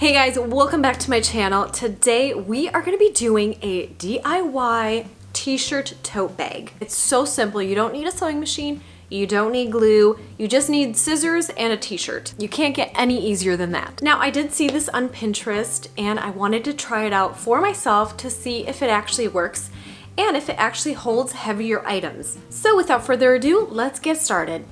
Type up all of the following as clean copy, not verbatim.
Hey guys, welcome back to my channel. Today we are going to be doing a DIY t-shirt tote bag. It's so simple. You don't need a sewing machine, you don't need glue, you just need scissors and a t-shirt. You can't get any easier than that. Now I did see this on Pinterest and I wanted to try it out for myself to see if it actually works and if it actually holds heavier items. So without further ado, let's get started.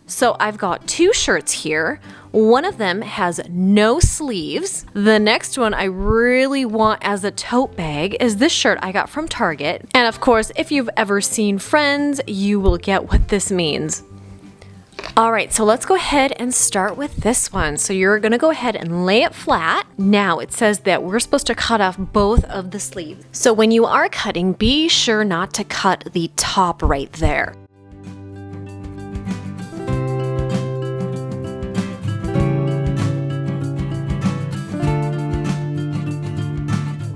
So I've got two shirts here. One of them has no sleeves. The next one I really want as a tote bag is this shirt I got from Target. And of course, if you've ever seen Friends, you will get what this means. All right, so let's go ahead and start with this one. So you're gonna go ahead and lay it flat. Now it says that we're supposed to cut off both of the sleeves. So when you are cutting, be sure not to cut the top right there.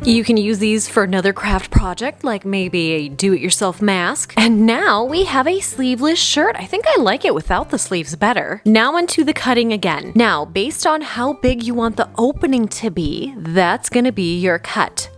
You can use these for another craft project, like maybe a do-it-yourself mask. And now we have a sleeveless shirt. I think I like it without the sleeves better. Now onto the cutting again. Now, based on how big you want the opening to be, that's gonna be your cut.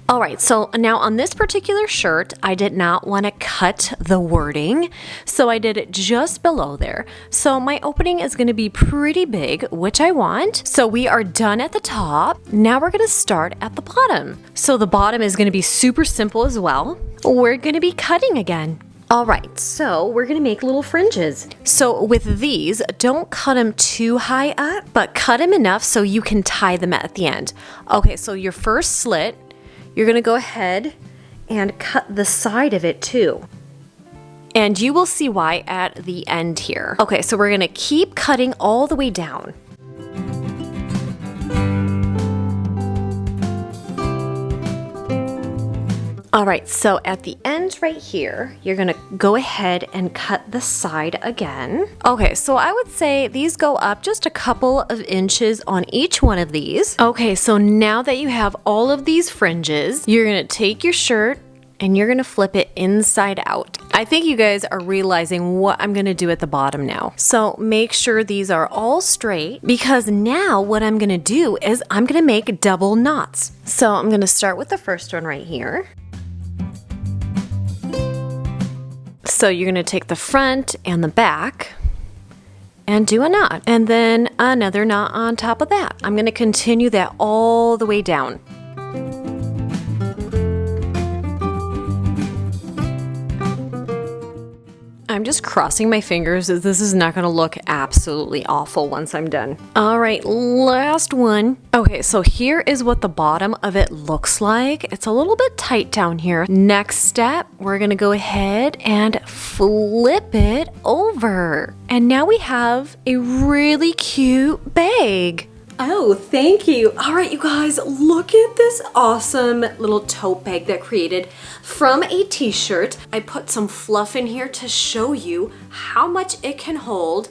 All right, so now on this particular shirt, I did not want to cut the wording, so I did it just below there. So my opening is going to be pretty big, which I want. So we are done at the top. Now we're going to start at the bottom. So the bottom is going to be super simple as well. We're going to be cutting again. All right, so we're gonna make little fringes. So with these, don't cut them too high up, but cut them enough so you can tie them at the end. Okay, so your first slit, you're gonna go ahead and cut the side of it too. And you will see why at the end here. Okay, so we're gonna keep cutting all the way down. All right, so at the end right here, you're gonna go ahead and cut the side again. Okay, so I would say these go up just a couple of inches on each one of these. Okay, so now that you have all of these fringes, you're gonna take your shirt and you're gonna flip it inside out. I think you guys are realizing what I'm gonna do at the bottom now. So make sure these are all straight, because now what I'm gonna do is I'm gonna make double knots. So I'm gonna start with the first one right here. So you're going to take the front and the back and do a knot, and then another knot on top of that. I'm going to continue that all the way down. I'm just crossing my fingers as this is not going to look absolutely awful once I'm done. All right, last one. Okay, so here is what the bottom of it looks like. It's a little bit tight down here. Next step, we're going to go ahead and flip it over. And now we have a really cute bag. Oh, thank you. All right, you guys, look at this awesome little tote bag that I created from a t-shirt. I put some fluff in here to show you how much it can hold.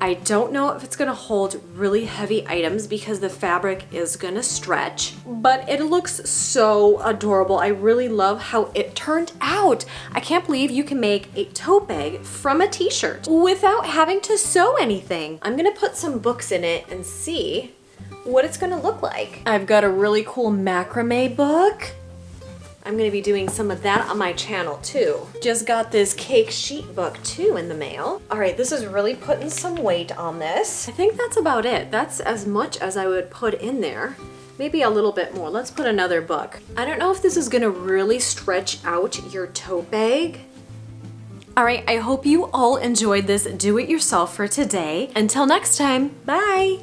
I don't know if it's gonna hold really heavy items because the fabric is gonna stretch, but it looks so adorable. I really love how it turned out. I can't believe you can make a tote bag from a t-shirt without having to sew anything. I'm gonna put some books in it and see what it's gonna look like. I've got a really cool macrame book. I'm gonna be doing some of that on my channel too. Just got this cake sheet book too in the mail. All right, this is really putting some weight on this. I think that's about it. That's as much as I would put in there. Maybe a little bit more. Let's put another book. I don't know if this is gonna really stretch out your tote bag. All right, I hope you all enjoyed this do-it-yourself for today. Until next time, bye.